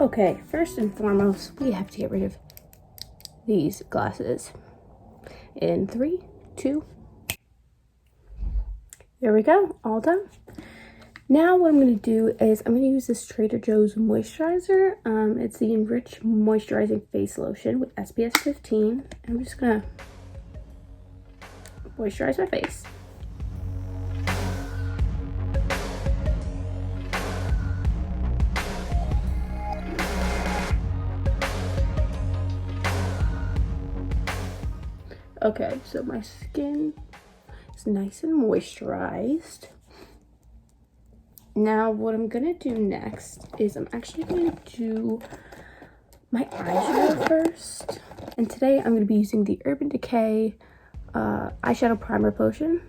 Okay, first and foremost, we have to get rid of these glasses. In 3, 2, there we go, all done. Now what I'm going to do is I'm going to use this Trader Joe's moisturizer. It's the Enriched Moisturizing Face Lotion with SPF 15. I'm just going to moisturize my face. Okay, so my skin is nice and moisturized. Now what I'm gonna do next is I'm actually gonna do my eyeshadow first. And today I'm gonna be using the Urban Decay eyeshadow primer potion.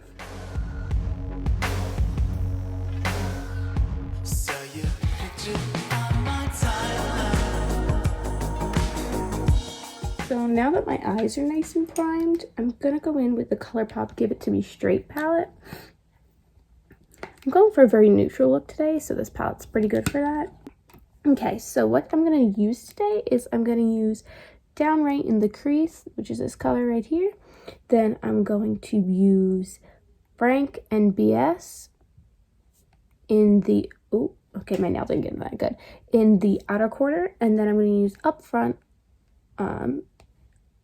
So now that my eyes are nice and primed, I'm gonna go in with the ColourPop Give It To Me Straight palette. I'm going for a very neutral look today, so this palette's pretty good for that. Okay, so what I'm gonna use today is I'm gonna use Downright in the Crease, which is this color right here. Then I'm going to use Frank and BS in the, oh, okay, my nail didn't get that good, in the outer corner. And then I'm gonna use Up Front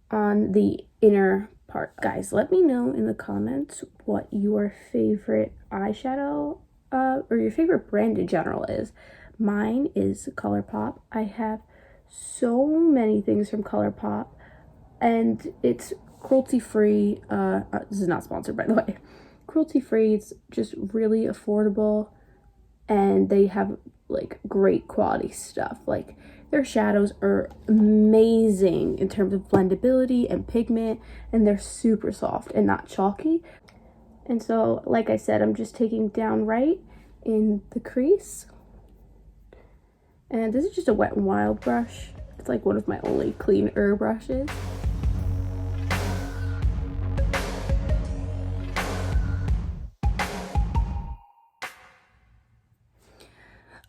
on the inner part. Guys, let me know in the comments what your favorite eyeshadow or your favorite brand in general is. Mine is ColourPop. I have so many things from ColourPop, and it's cruelty free. This is not sponsored, by the way. Cruelty free. It's just really affordable, and they have like great quality stuff. Like their shadows are amazing in terms of blendability and pigment, and they're super soft and not chalky. And so, like I said, I'm just taking Downright in the crease. And this is just a Wet n Wild brush. It's like one of my only cleaner brushes.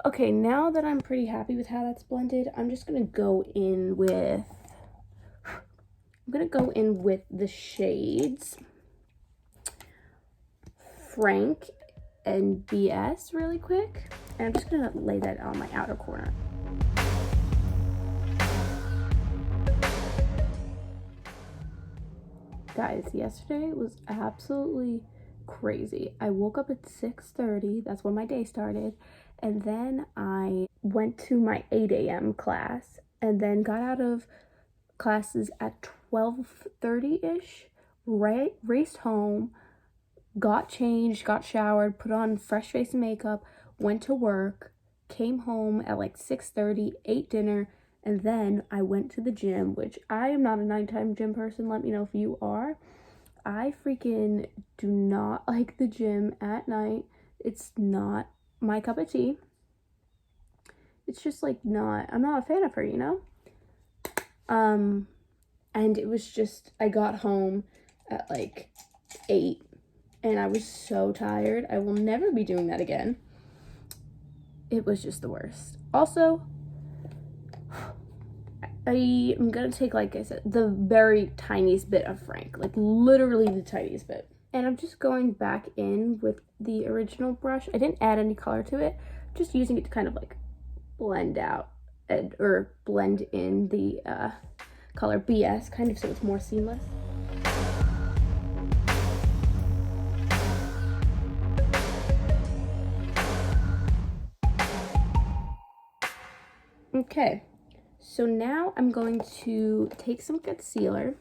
Okay, now that I'm pretty happy with how that's blended, I'm just gonna go in with the shades Frank and BS really quick, and I'm just gonna lay that on my outer corner. Guys, yesterday was absolutely crazy. I woke up at 6:30, that's when my day started, and then I went to my 8 a.m. class, and then got out of classes at 12:30-ish, raced home, got changed, got showered, put on fresh face and makeup, went to work, came home at like 6:30, ate dinner, and then I went to the gym, which I am not a nighttime gym person. Let me know if you are. I freaking do not like the gym at night. It's not my cup of tea. It's just like I'm not a fan of her, you know? And it was just, I got home at like 8 and I was so tired. I will never be doing that again. It was just the worst. Also, I am gonna take, like I said, the very tiniest bit of Frank, like literally the tiniest bit. And I'm just going back in with the original brush. I didn't add any color to it, just using it to kind of like blend out or blend in the color BS, kind of, so it's more seamless. Okay, so now I'm going to take some concealer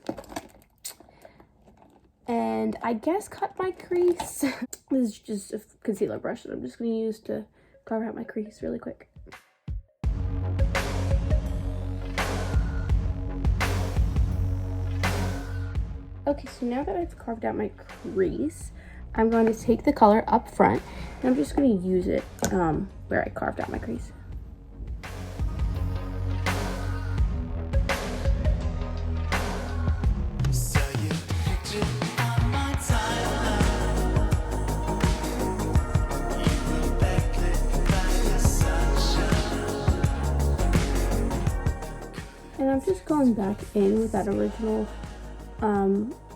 and I guess cut my crease. This is just a concealer brush that I'm just going to use to carve out my crease really quick. Okay, so now that I've carved out my crease, I'm going to take the color Up Front and I'm just going to use it where I carved out my crease. I'm just going back in with that original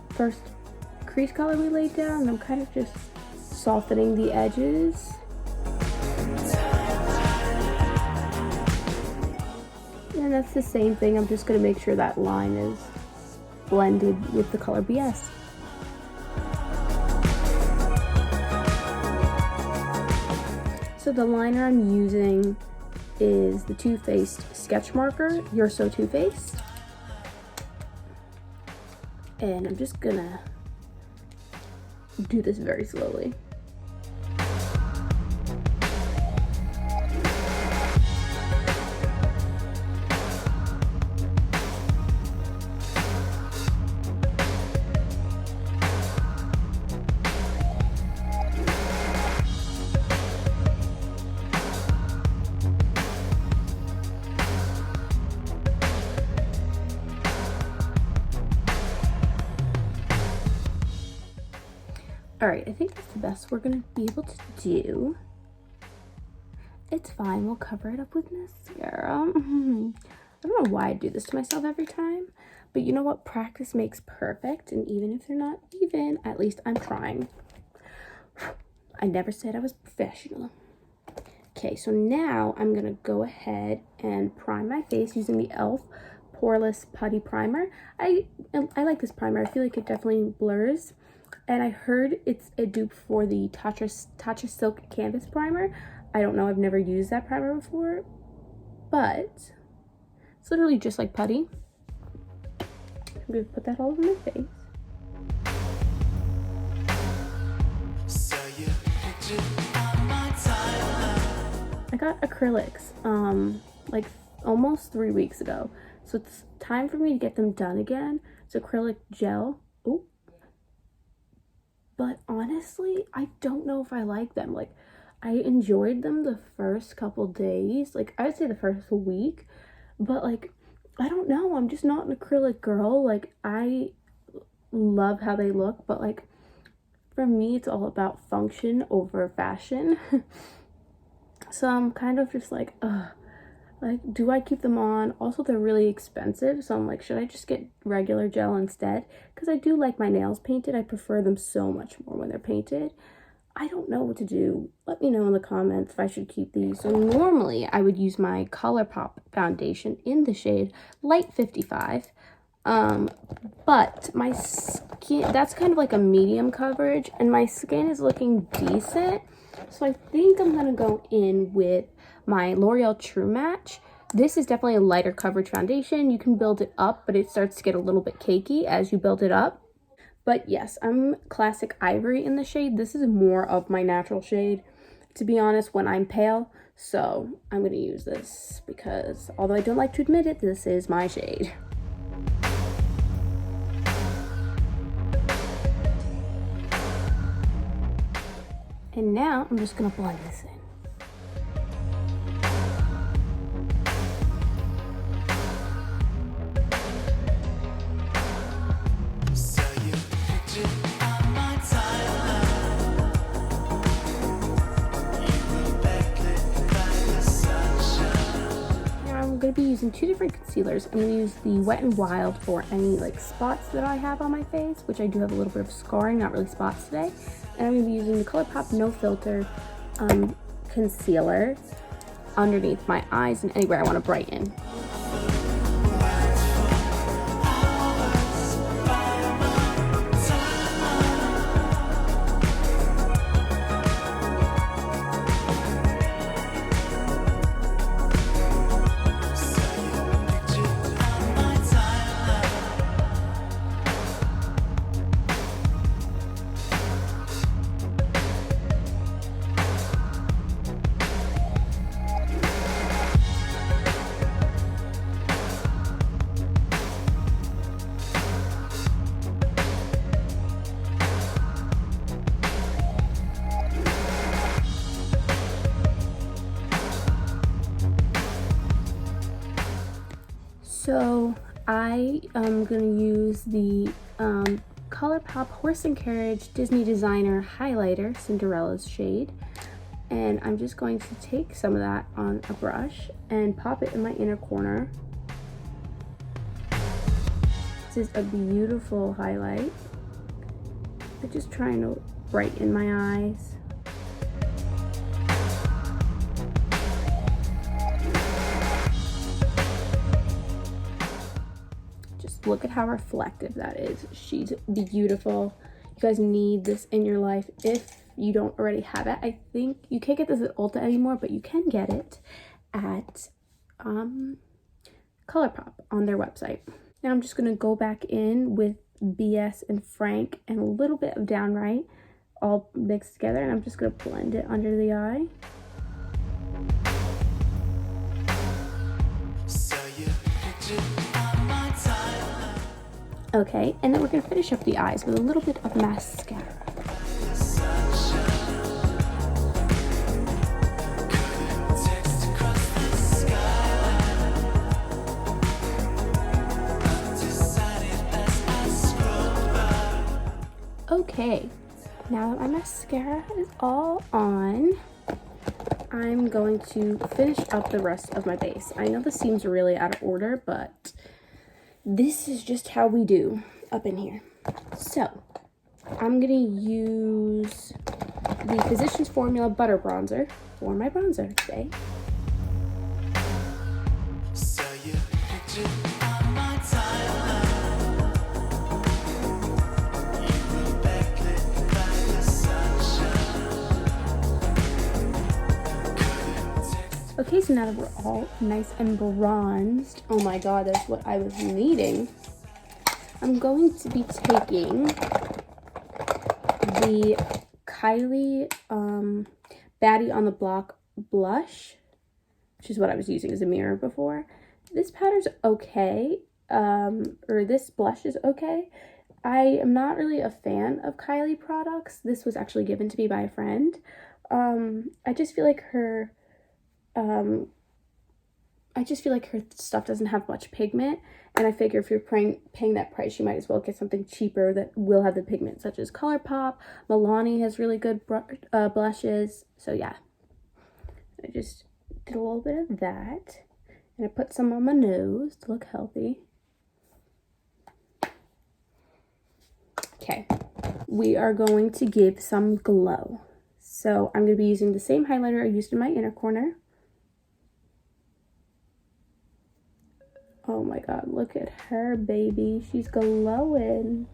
first crease color we laid down, and I'm kind of just softening the edges. And that's the same thing. I'm just going to make sure that line is blended with the color BS. So the liner I'm using is the Too Faced sketch marker, You're So Too Faced. And I'm just gonna do this very slowly. Alright, I think that's the best we're gonna be able to do. It's fine, we'll cover it up with mascara. I don't know why I do this to myself every time, but you know what? Practice makes perfect, and even if they're not even, at least I'm trying. I never said I was professional. Okay, so now I'm gonna go ahead and prime my face using the e.l.f. poreless putty primer. I like this primer. I feel like it definitely blurs. And I heard it's a dupe for the Tatcha Silk Canvas Primer. I don't know, I've never used that primer before, but it's literally just like putty. I'm gonna put that all over my face. I got acrylics like almost 3 weeks ago, so it's time for me to get them done again. It's acrylic gel. Ooh. But honestly, I don't know if I like them. Like, I enjoyed them the first couple days. Like, I would say the first week. But, like, I don't know. I'm just not an acrylic girl. Like, I love how they look. But, like, for me, it's all about function over fashion. So I'm kind of just like, ugh. Like, do I keep them on? Also, they're really expensive, so I'm like, should I just get regular gel instead? Because I do like my nails painted. I prefer them so much more when they're painted. I don't know what to do. Let me know in the comments if I should keep these. So normally, I would use my ColourPop foundation in the shade Light 55. But my skin, that's kind of like a medium coverage, and my skin is looking decent. So I think I'm going to go in with my L'Oreal True Match. This is definitely a lighter coverage foundation. You can build it up, but it starts to get a little bit cakey as you build it up. But yes, I'm Classic Ivory in the shade. This is more of my natural shade, to be honest, when I'm pale. So I'm going to use this because, although I don't like to admit it, this is my shade. And now I'm just going to blend this in. Going to be using two different concealers. I'm going to use the Wet n Wild for any like spots that I have on my face, which I do have a little bit of scarring, not really spots today. And I'm going to be using the ColourPop No Filter concealer underneath my eyes and anywhere I want to brighten. So I am going to use the ColourPop Horse and Carriage Disney Designer Highlighter, Cinderella's shade. And I'm just going to take some of that on a brush and pop it in my inner corner. This is a beautiful highlight. I'm just trying to brighten my eyes. Just look at how reflective that is. She's beautiful. You guys need this in your life if you don't already have it. I think you can't get this at Ulta anymore, but you can get it at Colourpop on their website. Now I'm just going to go back in with BS and Frank and a little bit of Downright all mixed together, and I'm just going to blend it under the eye. Okay, and then we're going to finish up the eyes with a little bit of mascara. Okay, now that my mascara is all on, I'm going to finish up the rest of my base. I know this seems really out of order, but this is just how we do up in here. So, I'm going to use the Physicians Formula Butter Bronzer for my bronzer today. Okay, so now that we're all nice and bronzed, oh my god, that's what I was needing. I'm going to be taking the Kylie Baddie on the Block blush, which is what I was using as a mirror before. This powder's okay, or this blush is okay. I am not really a fan of Kylie products. This was actually given to me by a friend. I just feel like her stuff doesn't have much pigment, and I figure if you're paying that price, you might as well get something cheaper that will have the pigment, such as Colourpop. Milani has really good blushes. So yeah, I just did a little bit of that, and I put some on my nose to look healthy. Okay, we are going to give some glow. So I'm going to be using the same highlighter I used in my inner corner. Oh my god, look at her, baby. She's glowing.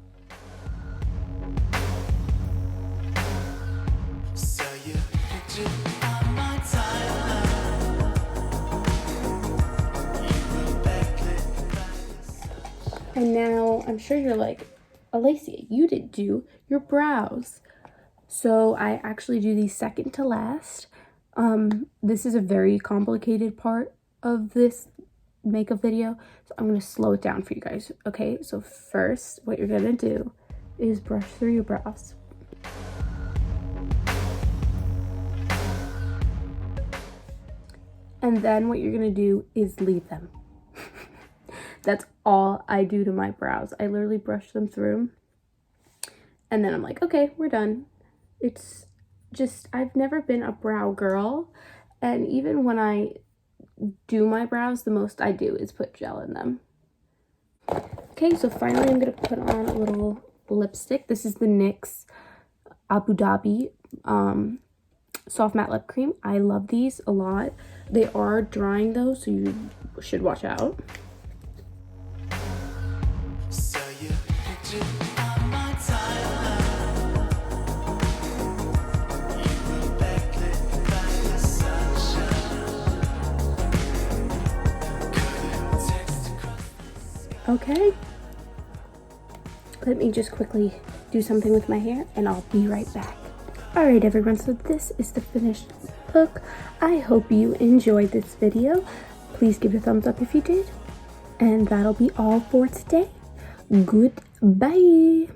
And now, I'm sure you're like, Alacia, you didn't do your brows. So I actually do these second to last. This is a very complicated part of this makeup video, so I'm going to slow it down for you guys. Okay, so first what you're going to do is brush through your brows. And then what you're going to do is leave them. That's all I do to my brows. I literally brush them through, and then I'm like, okay, we're done. It's just, I've never been a brow girl, and even when I do my brows, the most I do is put gel in them. Okay, so finally I'm going to put on a little lipstick. This is the NYX Abu Dhabi soft matte lip cream. I love these a lot. They are drying though, so you should watch out. Okay, let me just quickly do something with my hair and I'll be right back. Alright everyone, so this is the finished look. I hope you enjoyed this video. Please give it a thumbs up if you did. And that'll be all for today. Goodbye.